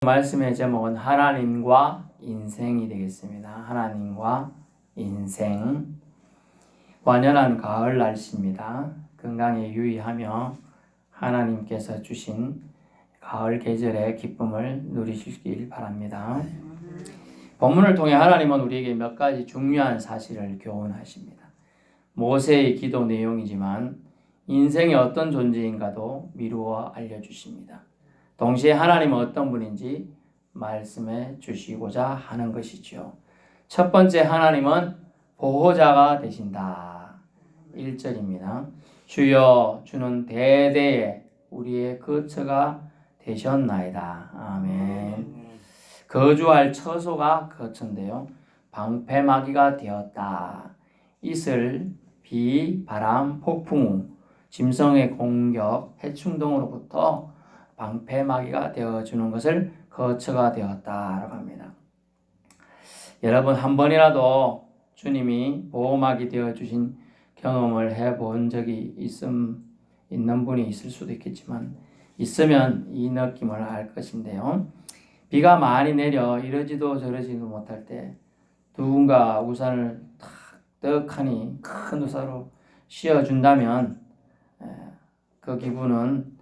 말씀의 제목은 하나님과 인생이 되겠습니다. 하나님과 인생. 완연한 가을 날씨입니다. 건강에 유의하며 하나님께서 주신 가을 계절의 기쁨을 누리시길 바랍니다. 본문을 통해 하나님은 우리에게 몇 가지 중요한 사실을 교훈하십니다. 모세의 기도 내용이지만 인생이 어떤 존재인가도 미루어 알려주십니다. 동시에 하나님은 어떤 분인지 말씀해 주시고자 하는 것이죠. 첫 번째, 하나님은 보호자가 되신다. 1절입니다. 주여, 주는 대대에 우리의 거처가 되셨나이다. 아멘. 거주할 처소가 거처인데요. 방패막이가 되었다. 이슬, 비, 바람, 폭풍, 짐승의 공격, 해충 등으로부터 방패막이가 되어주는 것을 거처가 되었다라고 합니다. 여러분, 한 번이라도 주님이 보호막이 되어주신 경험을 해본 적이 있는 분이 있을 수도 있겠지만 있으면 이 느낌을 알 것인데요. 비가 많이 내려 이러지도 저러지도 못할 때 누군가 우산을 떡하니 큰 우산으로 씌워준다면 그 기분은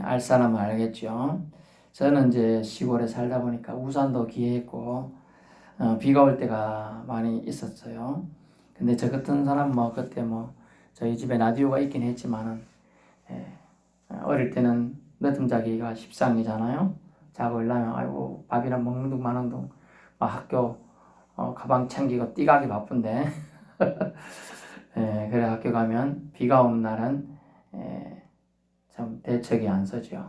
알 사람은 알겠죠. 저는 이제 시골에 살다 보니까 우산도 귀했고 비가 올 때가 많이 있었어요. 근데 저 같은 사람 그때 저희 집에 라디오가 있긴 했지만은 어릴 때는 늦잠 자기가 십상이잖아요. 자고 일어나면 아이고 밥이랑 먹는 둥 마는 둥 학교 가방 챙기고 뛰가기 바쁜데 그래 학교 가면 비가 오는 날은 참 대책이 안 서죠.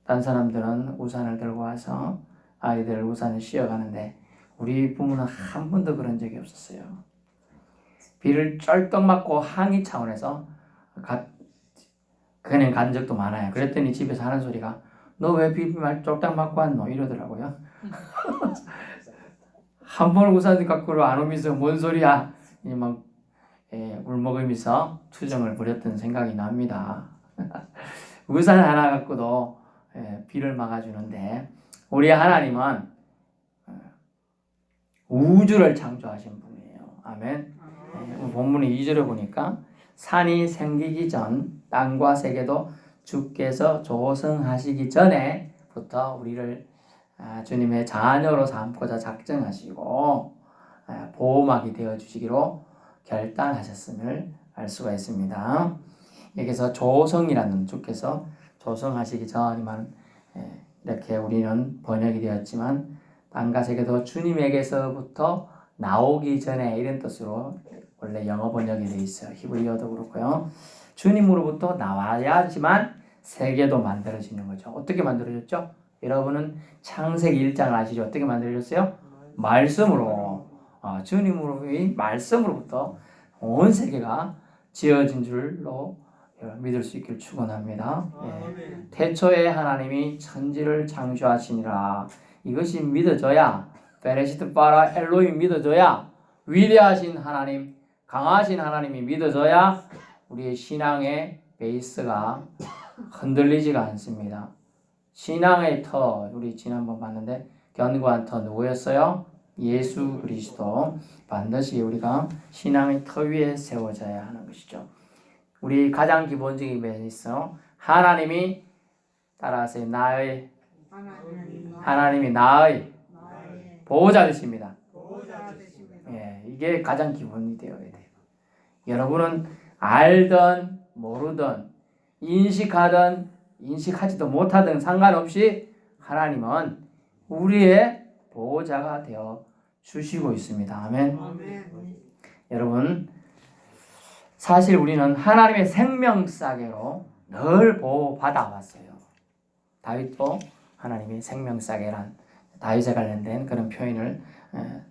딴 사람들은 우산을 들고 와서 아이들 우산을 씌워가는데 우리 부모는 한 번도 그런 적이 없었어요. 비를 쩔떡 맞고 항의 차원에서 그냥 간 적도 많아요. 그랬더니 집에서 하는 소리가 너 왜 비 쫄딱 맞고 왔노? 이러더라고요. 한 번 우산 갖고 안 오면서 뭔 소리야? 막 울먹이면서 투정을 부렸던 생각이 납니다. 우산 하나 갖고도 비를 막아주는데 우리 하나님은 우주를 창조하신 분이에요. 아멘. 본문의 2절을 보니까 산이 생기기 전 땅과 세계도 주께서 조성하시기 전에부터 우리를 주님의 자녀로 삼고자 작정하시고 보호막이 되어주시기로 결단하셨음을 알 수가 있습니다. 여기서 조성이라는 주께서 조성하시기 전이만 이렇게 우리는 번역이 되었지만 땅과 세계도 주님에게서부터 나오기 전에 이런 뜻으로 원래 영어 번역이 되어 있어요. 히브리어도 그렇고요. 주님으로부터 나와야지만 세계도 만들어지는 거죠. 어떻게 만들어졌죠? 여러분은 창세기 1장을 아시죠? 어떻게 만들어졌어요? 말씀으로. 주님으로의 말씀으로부터 온 세계가 지어진 줄로 믿을 수 있기를 축원합니다. 태초에 하나님이 천지를 창조하시니라. 이것이 믿어져야 베레시트 바라 엘로힘 믿어져야 위대하신 하나님, 강하신 하나님이 믿어져야 우리의 신앙의 베이스가 흔들리지가 않습니다. 신앙의 터, 우리 지난번 봤는데 견고한 터 누구였어요? 예수 그리스도. 반드시 우리가 신앙의 터 위에 세워져야 하는 것이죠. 우리 가장 기본적인 베이스, 하나님이 따라하세요. 하나님이 나의 보호자 되십니다. 이게 가장 기본이 되어야 돼요. 여러분은 알든 모르든 인식하든 인식하지도 못하든 상관없이 하나님은 우리의 보호자가 되어 주시고 있습니다. 아멘. 여러분, 사실 우리는 하나님의 생명싸개로 늘 보호받아 왔어요. 다윗도 하나님의 생명싸개란 다윗에 관련된 그런 표현을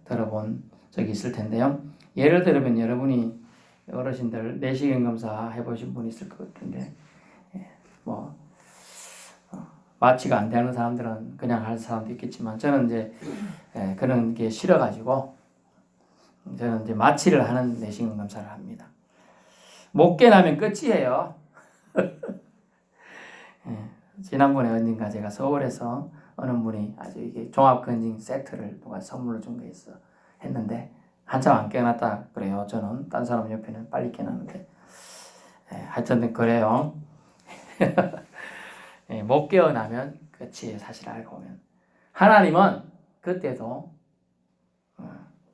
들어본 적이 있을 텐데요. 예를 들면 여러분이 어르신들 내시경 검사 해보신 분 있을 것 같은데 마취가 안 되는 사람들은 그냥 할 사람도 있겠지만 저는 이제 그런 게 싫어가지고 저는 이제 마취를 하는 내시경 검사를 합니다. 못 깨나면 끝이에요. 지난번에 언젠가 제가 서울에서 어느 분이 아주 이게 종합 건강 세트를 누가 선물로 준 게 있어 했는데 한참 안 깨어났다 그래요. 저는 딴 사람 옆에는 빨리 깨어났는데 하여튼 그래요. 못 깨어나면 끝이에요. 사실 알고 보면 하나님은 그때도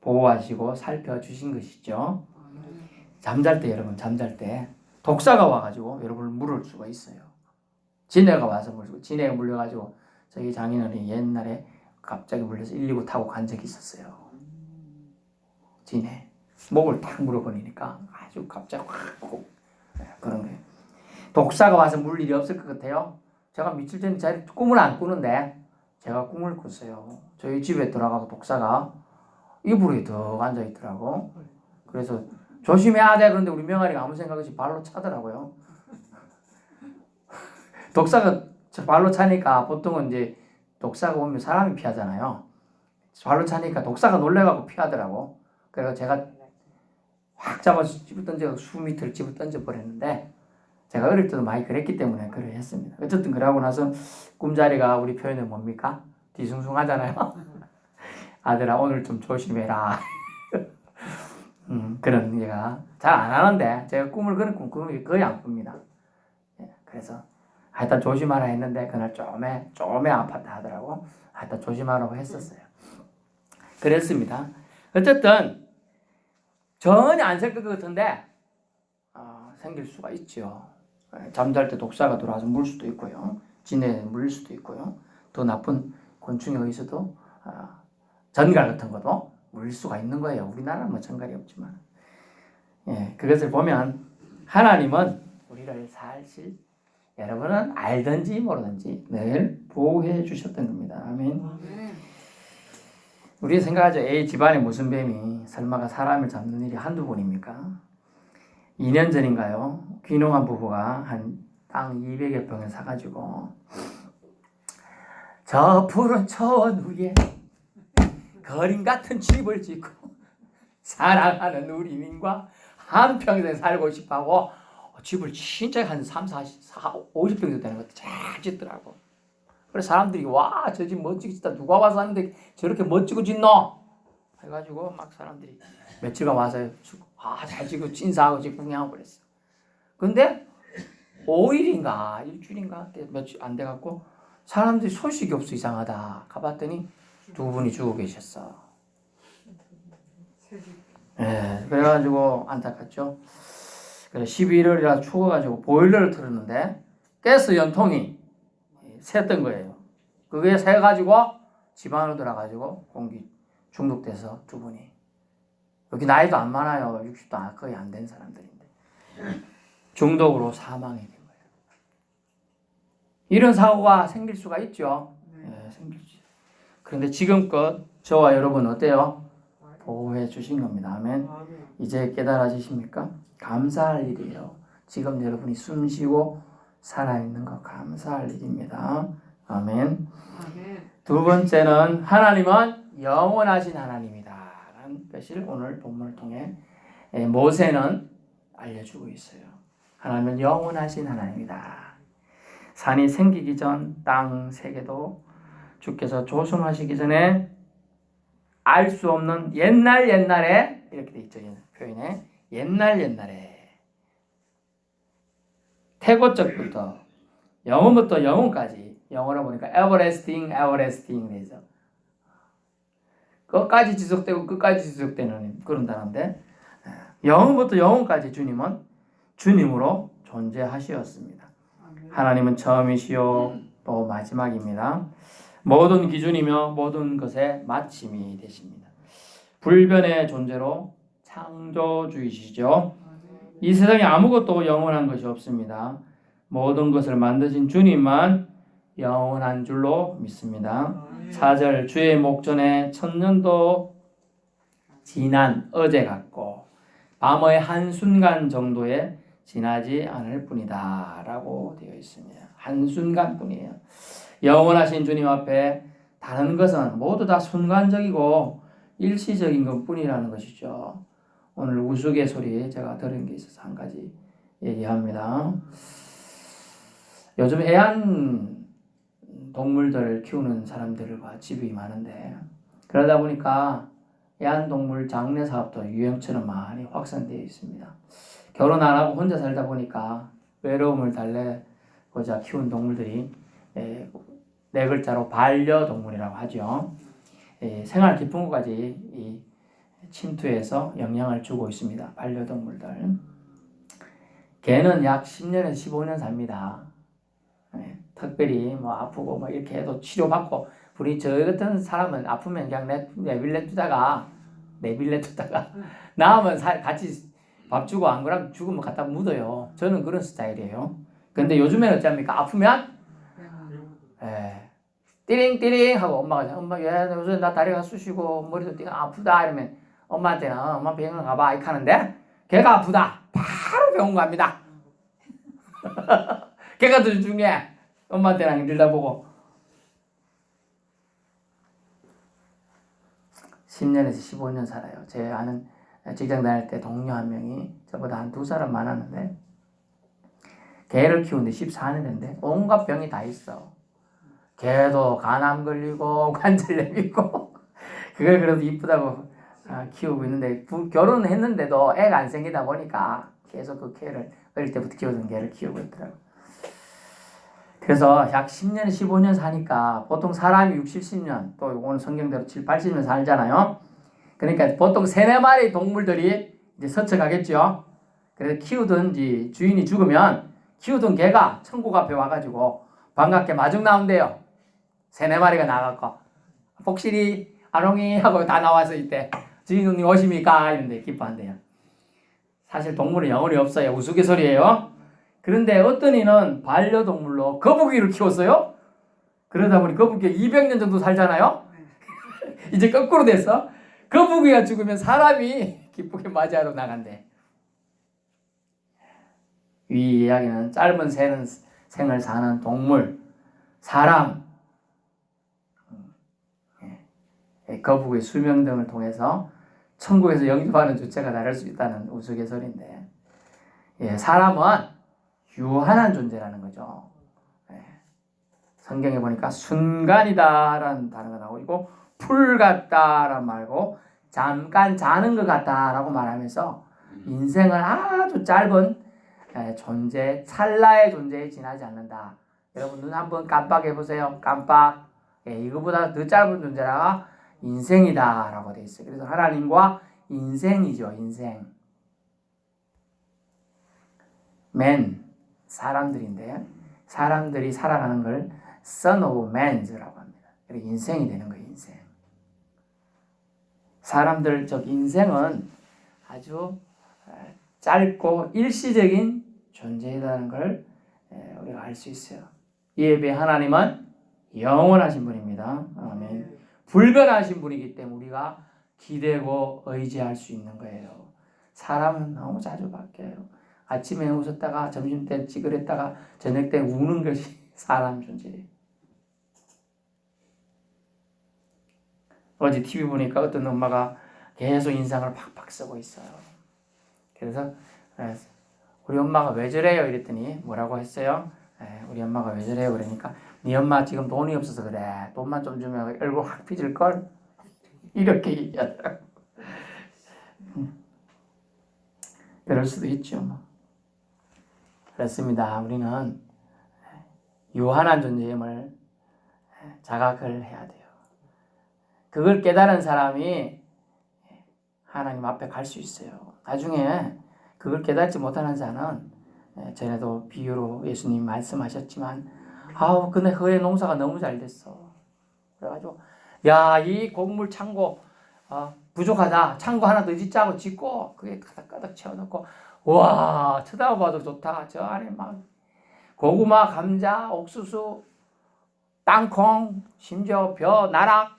보호하시고 살펴주신 것이죠. 잠잘 때 여러분 잠잘 때 독사가 와가지고 여러분을 물을 수가 있어요. 진해가 와서 물고 진해가 물려가지고 저희 장인어른이 옛날에 갑자기 물려서 119 타고 간 적이 있었어요. 진해 목을 탁 물어버리니까 아주 갑자기 확 그런 거예요. 독사가 와서 물 일이 없을 것 같아요. 제가 며칠 전에 잘 꿈을 안 꾸는데 제가 꿈을 꿨어요. 저희 집에 들어가서 독사가 이불에 더 앉아 있더라고. 그래서 조심해야 돼. 그런데 우리 명아리가 아무 생각 없이 발로 차더라고요. 독사가 발로 차니까 보통은 이제 독사가 오면 사람이 피하잖아요. 발로 차니까 독사가 놀래갖고 피하더라고. 그래서 제가 확 잡아서 집어 던져 수미터를 집어 던져 버렸는데 제가 어릴 때도 많이 그랬기 때문에 그래 했습니다. 어쨌든 그러고 나서 꿈자리가 우리 표현은 뭡니까? 뒤숭숭하잖아요. 아들아 오늘 좀 조심해라. 그런 얘가 잘 안 하는데 제가 꿈을 그런 꿈 거의 안 꿉니다. 그래서 하여튼 조심하라 했는데 그날 좀에 아팠다 하더라고. 하여튼 조심하라고 했었어요. 그랬습니다. 어쨌든 전혀 안 생길 것 같은데 생길 수가 있죠. 잠잘 때 독사가 들어와서 물 수도 있고요. 진해에 물릴 수도 있고요. 더 나쁜 곤충에 의해서도 전갈 같은 것도 물릴 수가 있는 거예요. 우리나라는 뭐 전갈이 없지만. 그것을 보면 하나님은 우리를 사실 여러분은 알든지 모르든지 늘 보호해 주셨던 겁니다. 아멘. 우리 생각하죠. 에이 집안에 무슨 뱀이 설마가 사람을 잡는 일이 한두 번입니까? 2년 전인가요? 귀농한 부부가 한 땅 200여 평을 사가지고 저 푸른 초원 위에 거린 같은 집을 짓고 사랑하는 우리민과 한평생 살고 싶어하고 집을 진짜 한 3, 40, 50평 정도 되는 것도 잘 짓더라고. 그래서 사람들이 와 저 집 멋지게 짓다 누가 와서 하는데 저렇게 멋지고 짓노? 해가지고 막 사람들이 며칠간 와서 잘 짓고 인사하고 집 구경하고 그랬어. 근데 5일인가 일주일인가 며칠 안 돼갖고 사람들이 소식이 없어 이상하다 가봤더니 두 분이 죽어 계셨어. 그래가지고 안타깝죠. 그래 11월이라 추워가지고 보일러를 틀었는데 가스 연통이 샜던 거예요. 그게 새가지고 집 안으로 들어가지고 공기 중독돼서 두 분이 여기 나이도 안 많아요. 60도 거의 안 된 사람들인데 중독으로 사망이 된 거예요. 이런 사고가 생길 수가 있죠. 생기죠. 그런데 지금껏 저와 여러분 어때요? 보호해 주신 겁니다. 아멘. 이제 깨달아지십니까? 감사할 일이에요. 지금 여러분이 숨 쉬고 살아있는 거 감사할 일입니다. 아멘. 두 번째는 하나님은 영원하신 하나님이다 라는 것을 오늘 본문을 통해 모세는 알려주고 있어요. 하나님은 영원하신 하나님이다. 산이 생기기 전 땅 세계도 주께서 조성하시기 전에 알 수 없는 옛날에 이렇게 돼 있죠. 표현에 옛날에 태고적부터 영원부터 영원까지 영어로 보니까 everlasting 되죠. 끝까지 지속되고 끝까지 지속되는 그런 단어인데 영원부터 영원까지 주님은 주님으로 존재하시었습니다. 하나님은 처음이시요 또 마지막입니다. 모든 기준이며 모든 것의 마침이 되십니다. 불변의 존재로 창조주이시죠. 이 세상에 아무것도 영원한 것이 없습니다. 모든 것을 만드신 주님만 영원한 줄로 믿습니다. 4절 주의 목전에 천년도 지난 어제 같고 밤의 한순간 정도에 지나지 않을 뿐이다 라고 되어 있습니다. 한순간 뿐이에요. 영원하신 주님 앞에 다른 것은 모두 다 순간적이고 일시적인 것 뿐이라는 것이죠. 오늘 우스갯소리 제가 들은 게 있어서 한 가지 얘기합니다. 요즘 애완동물들을 키우는 사람들과 집이 많은데 그러다 보니까 애완동물 장례 사업도 유행처럼 많이 확산되어 있습니다. 결혼 안 하고 혼자 살다 보니까 외로움을 달래고자 키운 동물들이 네 글자로 반려동물이라고 하죠. 생활 깊은 것까지 이 침투해서 영향을 주고 있습니다. 반려동물들. 개는 약 10년에서 15년 삽니다. 특별히 뭐 아프고 뭐 이렇게 해도 치료받고 우리 저 같은 사람은 아프면 그냥 내빌려두다가 나으면 같이 밥 주고 안 그러면 죽으면 갖다 묻어요. 저는 그런 스타일이에요. 근데 요즘에는 어쩝니까? 아프면 띠링띠링 하고 엄마 요즘 나 다리가 쑤시고 머리도 띠링 아프다 이러면 엄마한테는 엄마 병원 가봐 이렇게 하는데 걔가 아프다 바로 병원 갑니다. 걔가 더 중요해. 엄마한테랑 들다보고 10년에서 15년 살아요. 제 아는 직장 다닐 때 동료 한 명이 저보다 한 2사람 많았는데 개를 키우는데 14년 됐는데 온갖 병이 다 있어. 개도 간암 걸리고 관절염 있고 그걸 그래도 이쁘다고 키우고 있는데 결혼을 했는데도 애가 안 생기다 보니까 계속 그 개를 어릴 때부터 키우던 개를 키우고 있더라고. 그래서 약 10년, 15년 사니까 보통 사람이 60, 70년 또 오늘 성경대로 7, 80년 살잖아요. 그러니까 보통 3, 4마리 동물들이 이제 서쳐가겠죠. 그래서 키우던 주인이 죽으면 키우던 개가 천국 앞에 와가지고 반갑게 마중 나온대요. 3, 4마리가 나가고 복실이 아롱이 하고 다 나와서 이때 주인님 오십니까? 이런데 기뻐한대요. 사실 동물은 영혼이 없어요. 우스갯소리예요. 그런데 어떤 이는 반려동물로 거북이를 키웠어요. 그러다 보니 거북이가 200년 정도 살잖아요. 이제 거꾸로 됐어. 거북이가 죽으면 사람이 기쁘게 맞이하러 나간대. 이 이야기는 짧은 생을 사는 동물, 사람, 거북이의 수명 등을 통해서 천국에서 영접하는 주체가 다를 수 있다는 우스갯소리인데, 사람은 유한한 존재라는 거죠. 성경에 보니까 순간이다라는 단어가 나오고 있고 풀 같다라는 말고 잠깐 자는 것 같다라고 말하면서 인생은 아주 짧은 존재, 찰나의 존재에 지나지 않는다. 여러분 눈 한번 깜빡해 보세요. 깜빡. 이거보다 더 짧은 존재라 인생이다라고 돼 있어요. 그래서 하나님과 인생이죠. 인생. 맨 사람들인데 사람들이 살아가는 걸 Son of Man's라고 합니다. 그래서 인생이 되는 거예요. 인생. 사람들 즉 인생은 아주 짧고 일시적인 존재라는 걸 우리가 알 수 있어요. 이에 비해 하나님은 영원하신 분입니다. 아멘. 불변하신 분이기 때문에 우리가 기대고 의지할 수 있는 거예요. 사람은 너무 자주 바뀌어요. 아침에 웃었다가 점심때 찌그랬다가 저녁 때 우는 것이 사람 존재예요. 어제 TV 보니까 어떤 엄마가 계속 인상을 팍팍 쓰고 있어요. 그래서 우리 엄마가 왜 저래요? 이랬더니 뭐라고 했어요? 우리 엄마가 왜 저래요? 그러니까 네 엄마 지금 돈이 없어서 그래. 돈만 좀 주면 얼굴 확 삐질걸? 이렇게 얘기하더라고. 그럴 수도 있죠. 뭐. 그렇습니다. 우리는 유한한 존재임을 자각을 해야 돼요. 그걸 깨달은 사람이 하나님 앞에 갈 수 있어요. 나중에 그걸 깨닫지 못하는 자는 전에도 비유로 예수님 말씀하셨지만 근데 그의 농사가 너무 잘 됐어. 그래가지고 이 곡물 창고 부족하다. 창고 하나 더 짓자고 짓고 그게 가득가득 채워놓고 와 쳐다봐도 좋다. 저 안에 막 고구마, 감자, 옥수수, 땅콩, 심지어 벼, 나락,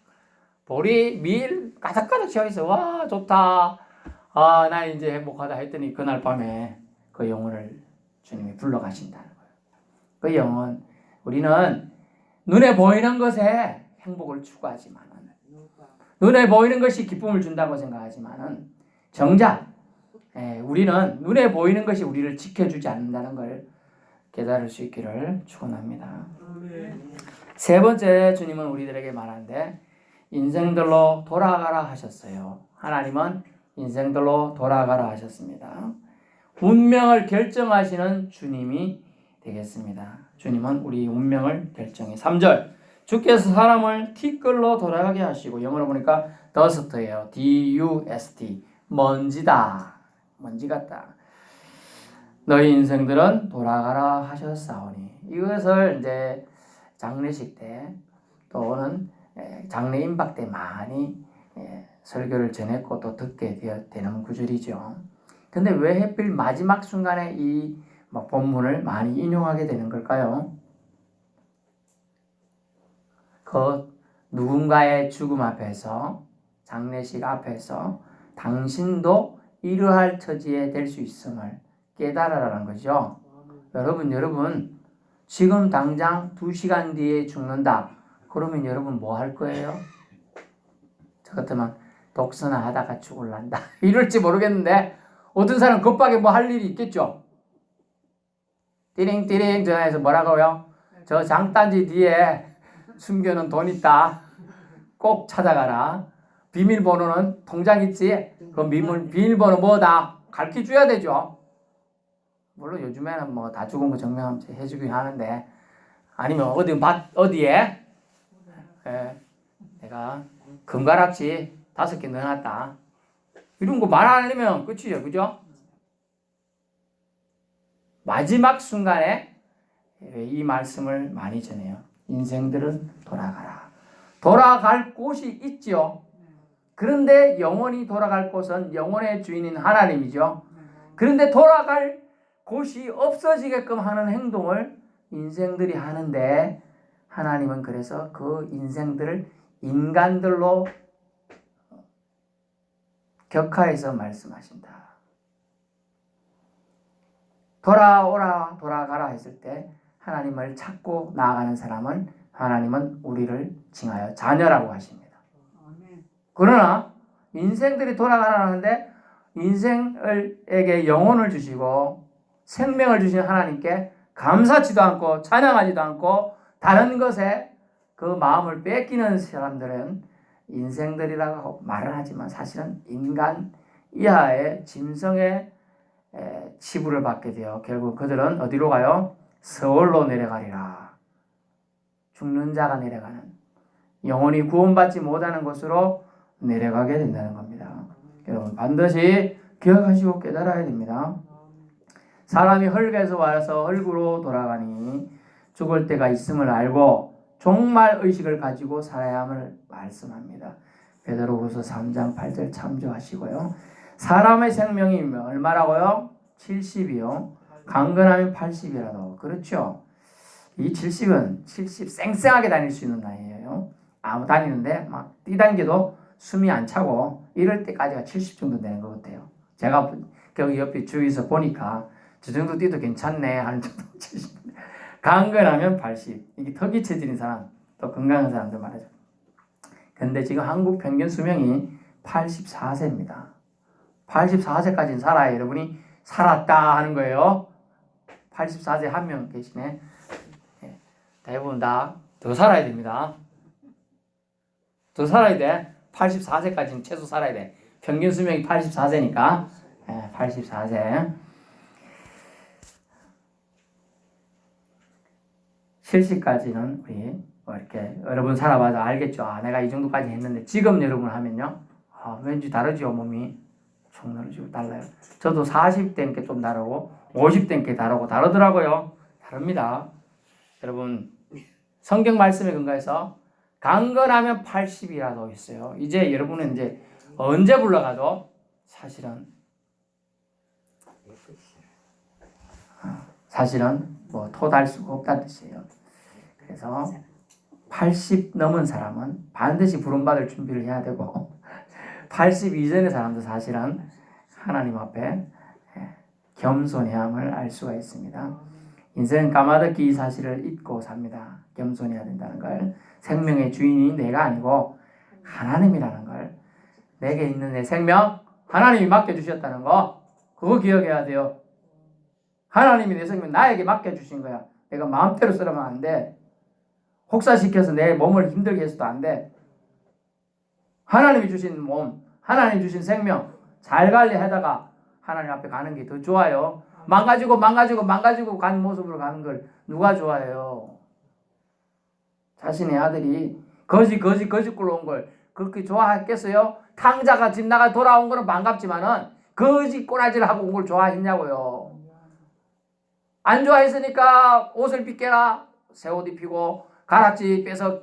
보리, 밀 가득가득 채워있어. 와 좋다. 나 이제 행복하다 했더니 그날 밤에 그 영혼을 주님이 불러가신다는 거예요. 그 영혼 우리는 눈에 보이는 것에 행복을 추구하지만은 눈에 보이는 것이 기쁨을 준다고 생각하지만은 정작 우리는 눈에 보이는 것이 우리를 지켜주지 않는다는 걸 깨달을 수 있기를 축원합니다. 세 번째 주님은 우리들에게 말하는데 인생들로 돌아가라 하셨어요. 하나님은 인생들로 돌아가라 하셨습니다. 운명을 결정하시는 주님이 되겠습니다. 주님은 우리 운명을 결정해. 3절 주께서 사람을 티끌로 돌아가게 하시고 영어로 보니까 dust예요. D-U-S-T 먼지다. 먼지 같다. 너희 인생들은 돌아가라 하셨사오니 이것을 이제 장례식 때 또는 장례 임박 때 많이 설교를 전했고 또 듣게 되는 구절이죠. 근데 왜 하필 마지막 순간에 이 본문을 많이 인용하게 되는 걸까요? 그 누군가의 죽음 앞에서 장례식 앞에서 당신도 이러할 처지에 될 수 있음을 깨달으라는 거죠. 여러분 지금 당장 2시간 뒤에 죽는다. 그러면 여러분 뭐 할 거예요? 저 같으면 독서나 하다가 죽을란다. 이럴지 모르겠는데 어떤 사람 급하게 뭐 할 일이 있겠죠. 띠링띠링 전화해서 뭐라고요? 저 장단지 뒤에 숨겨놓은 돈 있다. 꼭 찾아가라. 비밀번호는 통장 있지? 그 비밀번호 뭐다? 가르쳐줘야 되죠. 물론 요즘에는 뭐 다 죽은 거 증명하면 해주긴 하는데 아니면 어디에? 내가 금가락지 5개 넣어놨다. 이런 거 말 안 하면 끝이죠. 그죠? 마지막 순간에 이 말씀을 많이 전해요. 인생들은 돌아가라. 돌아갈 곳이 있죠. 그런데 영원히 돌아갈 곳은 영원의 주인인 하나님이죠. 그런데 돌아갈 곳이 없어지게끔 하는 행동을 인생들이 하는데 하나님은 그래서 그 인생들을 인간들로 격하해서 말씀하신다. 돌아오라 돌아가라 했을 때 하나님을 찾고 나아가는 사람은 하나님은 우리를 칭하여 자녀라고 하십니다. 그러나 인생들이 돌아가라는데 인생에게 영혼을 주시고 생명을 주신 하나님께 감사치도 않고 찬양하지도 않고 다른 것에 그 마음을 뺏기는 사람들은 인생들이라고 말을 하지만 사실은 인간 이하의 짐승의 치부를 받게 되어 결국 그들은 어디로 가요? 서울로 내려가리라. 죽는 자가 내려가는 영원히 구원받지 못하는 곳으로 내려가게 된다는 겁니다. 여러분 반드시 기억하시고 깨달아야 됩니다. 사람이 흙에서 와서 흙으로 돌아가니 죽을 때가 있음을 알고 종말 의식을 가지고 살아야 함을 말씀합니다. 베드로후서 3장 8절 참조하시고요. 사람의 생명이 얼마라고요? 70이요. 강건하면 80이라도. 그렇죠. 이 70은 70 쌩쌩하게 다닐 수 있는 나이예요. 아무 다니는데 막 뛰당겨도 숨이 안 차고 이럴 때까지가 70 정도 되는 것 같아요. 제가 여기 옆에 주위에서 보니까 저 정도 뛰도 괜찮네 하는 정도 70. 강건하면 80. 이게 턱이 체질인 사람, 또 건강한 사람들 말이죠. 근데 지금 한국 평균 수명이 84세입니다. 84세까지는 살아야 여러분이 살았다 하는 거예요. 84세 한 명 계시네. 대부분 다 더 살아야 됩니다. 더 살아야 돼. 84세까지는 최소 살아야 돼. 평균 수명이 84세니까 84세. 70까지는 우리 이렇게 여러분 살아봐도 알겠죠. 내가 이 정도까지 했는데 지금 여러분 하면요. 왠지 다르죠. 몸이 총나르지고 달라요. 저도 40대인 게 좀 다르고 50대인 게 다르더라고요. 다릅니다. 여러분 성경 말씀에 근거해서 강건하면 80이라도 있어요. 이제 여러분은 이제 언제 불러가도 사실은 뭐 토달 수가 없다는 뜻이에요. 그래서 80 넘은 사람은 반드시 부름받을 준비를 해야 되고 80 이전의 사람도 사실은 하나님 앞에 겸손해야 함을 알 수가 있습니다. 인생은 까마득히 이 사실을 잊고 삽니다. 겸손해야 된다는 걸. 생명의 주인이 내가 아니고 하나님이라는 걸. 내게 있는 내 생명 하나님이 맡겨주셨다는 거 그거 기억해야 돼요. 하나님이 내 생명 나에게 맡겨주신 거야. 내가 마음대로 쓰려면 안 돼. 혹사시켜서 내 몸을 힘들게 해서도 안 돼. 하나님이 주신 몸, 하나님이 주신 생명 잘 관리하다가 하나님 앞에 가는 게 더 좋아요. 망가지고 간 모습으로 가는 걸 누가 좋아해요? 자신의 아들이 거지 굴러온 걸 그렇게 좋아했겠어요? 탕자가 집 나가 돌아온 거는 반갑지만은 거지 꼬라지를 하고 온 걸 좋아했냐고요. 안 좋아했으니까 옷을 빗겨라, 새 옷 입히고 가락지 빼서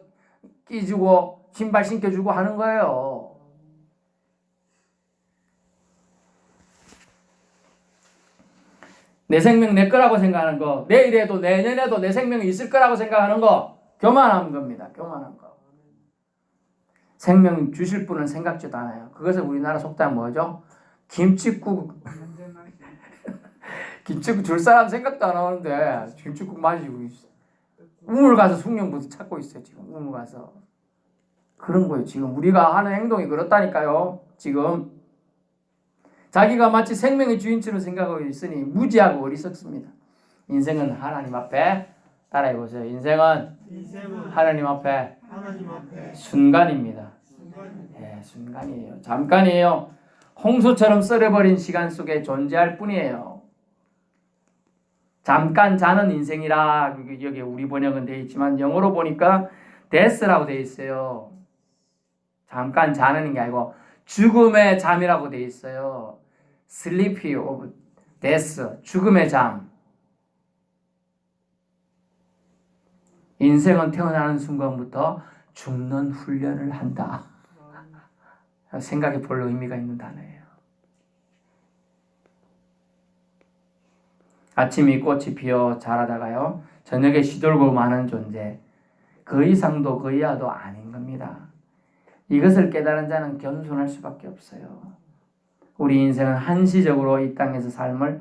끼주고 신발 신겨주고 하는 거예요. 내 생명 내 거라고 생각하는 거, 내일에도 내년에도 내 생명이 있을 거라고 생각하는 거, 교만한 겁니다. 교만한 거. 생명 주실 분은 생각지도 않아요. 그것을 우리나라 속담 뭐죠? 김칫국 김칫국 줄 사람 생각도 안 하는데 김칫국 마시고 있어. 우물 가서 숭늉부터 찾고 있어요. 지금 우물 가서. 그런 거예요. 지금 우리가 하는 행동이 그렇다니까요. 지금 자기가 마치 생명의 주인처럼 생각하고 있으니 무지하고 어리석습니다. 인생은 하나님 앞에, 따라해보세요. 인생은 하나님 앞에 순간입니다. 예, 순간이에요. 잠깐이에요. 홍수처럼 썰어버린 시간 속에 존재할 뿐이에요. 잠깐 자는 인생이라 여기 우리 번역은 되어 있지만 영어로 보니까 death라고 되어 있어요. 잠깐 자는 게 아니고 죽음의 잠이라고 되어 있어요. sleep of death, 죽음의 잠. 인생은 태어나는 순간부터 죽는 훈련을 한다. 생각에 볼 의미가 있는 단어예요. 아침이 꽃이 피어 자라다가요, 저녁에 시들고 마는 존재, 그 이상도 그 이하도 아닌 겁니다. 이것을 깨달은 자는 겸손할 수밖에 없어요. 우리 인생은 한시적으로 이 땅에서 삶을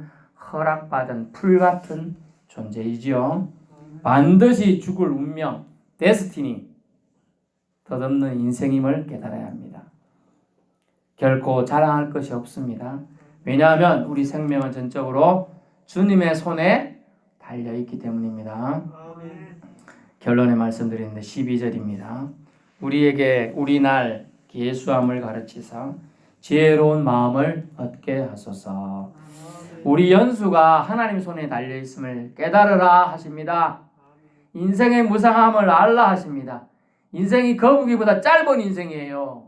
허락받은 풀 같은 존재이지요. 반드시 죽을 운명, 데스티니, 덧없는 인생임을 깨달아야 합니다. 결코 자랑할 것이 없습니다. 왜냐하면 우리 생명은 전적으로 주님의 손에 달려있기 때문입니다. 결론에 말씀드리는데 12절입니다. 우리에게 우리 날 계수함을 가르치사 지혜로운 마음을 얻게 하소서. 우리 연수가 하나님 손에 달려있음을 깨달으라 하십니다. 인생의 무상함을 알라 하십니다. 인생이 거북이보다 짧은 인생이에요.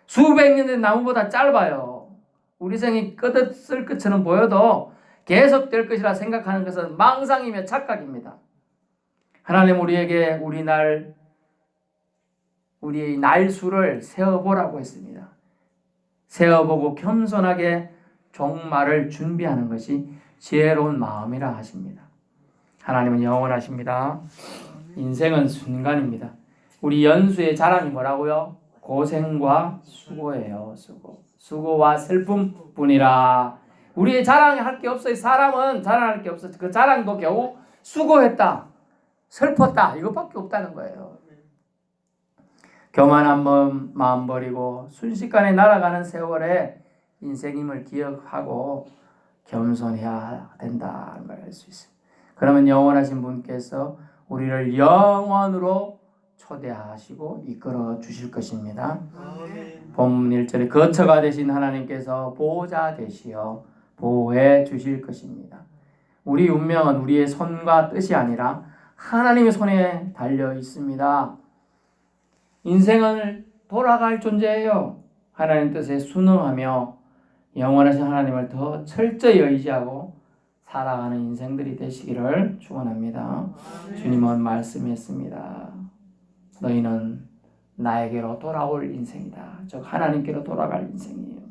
수백 년의 나무보다 짧아요. 우리 생이 끝없을 것처럼 보여도 계속될 것이라 생각하는 것은 망상이며 착각입니다. 하나님 우리에게 우리의 날수를 세어보라고 했습니다. 세어보고 겸손하게 종말을 준비하는 것이 지혜로운 마음이라 하십니다. 하나님은 영원하십니다. 인생은 순간입니다. 우리 연수의 자랑이 뭐라고요? 고생과 수고예요. 수고와 슬픔뿐이라. 우리의 자랑이 할 게 없어요. 사람은 자랑할 게 없어요. 그 자랑도 겨우 수고했다, 슬펐다, 이것밖에 없다는 거예요. 교만한 마음 버리고 순식간에 날아가는 세월에 인생임을 기억하고 겸손해야 된다는 걸 알 수 있습니다. 그러면 영원하신 분께서 우리를 영원으로 초대하시고 이끌어 주실 것입니다. 본문 1절에 거처가 되신 하나님께서 보호자 되시어 보호해 주실 것입니다. 우리 운명은 우리의 손과 뜻이 아니라 하나님의 손에 달려 있습니다. 인생은 돌아갈 존재예요. 하나님 뜻에 순응하며 영원하신 하나님을 더 철저히 의지하고 살아가는 인생들이 되시기를 축원합니다. 주님은 말씀했습니다. 너희는 나에게로 돌아올 인생이다. 즉 하나님께로 돌아갈 인생이에요.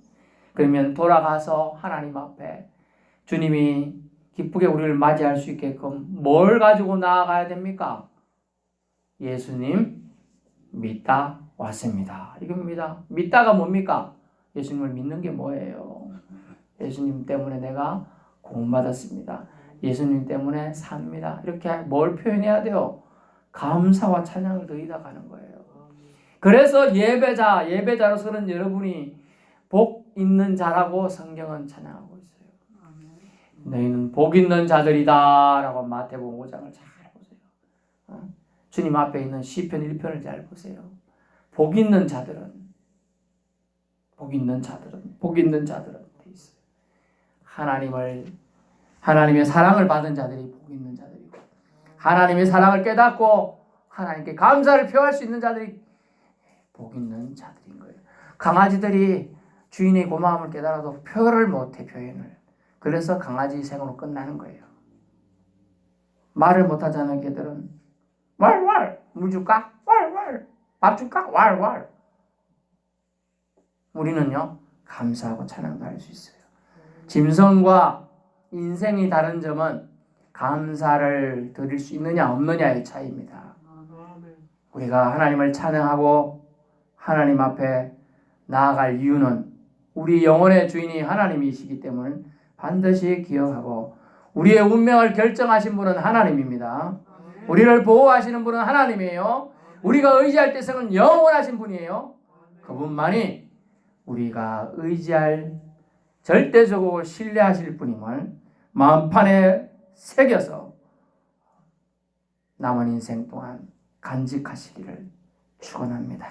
그러면 돌아가서 하나님 앞에 주님이 기쁘게 우리를 맞이할 수 있게끔 뭘 가지고 나아가야 됩니까? 예수님 믿다 왔습니다. 이겁니다. 믿다가 뭡니까? 예수님을 믿는 게 뭐예요? 예수님 때문에 내가 구원받았습니다. 예수님 때문에 삽니다. 이렇게 뭘 표현해야 돼요? 감사와 찬양을 더이다 가는 거예요. 그래서 예배자로서는 여러분이 복 있는 자라고 성경은 찬양하고 있어요. 너희는 복 있는 자들이다 라고 마태복음 5장을 잘 보세요. 주님 앞에 있는 시편 1편을 잘 보세요. 복 있는 자들은 돼 있어요. 하나님의 사랑을 받은 자들이 복 있는 자들이고, 하나님의 사랑을 깨닫고 하나님께 감사를 표할 수 있는 자들이 복 있는 자들인 거예요. 강아지들이 주인의 고마움을 깨달아도 표현을 못해, 표현을. 그래서 강아지 생으로 끝나는 거예요. 말을 못하잖아요. 걔들은 왈왈, 물 줄까? 왈왈, 밥 줄까? 왈왈. 우리는요, 감사하고 찬양도 할 수 있어요. 짐승과 인생이 다른 점은 감사를 드릴 수 있느냐 없느냐의 차이입니다. 우리가 하나님을 찬양하고 하나님 앞에 나아갈 이유는 우리 영혼의 주인이 하나님이시기 때문에 반드시 기억하고, 우리의 운명을 결정하신 분은 하나님입니다. 우리를 보호하시는 분은 하나님이에요. 우리가 의지할 때성은 영원하신 분이에요. 그분만이 우리가 의지할, 절대적으로 신뢰하실 분임을 마음판에 새겨서 남은 인생 동안 간직하시기를 축원합니다.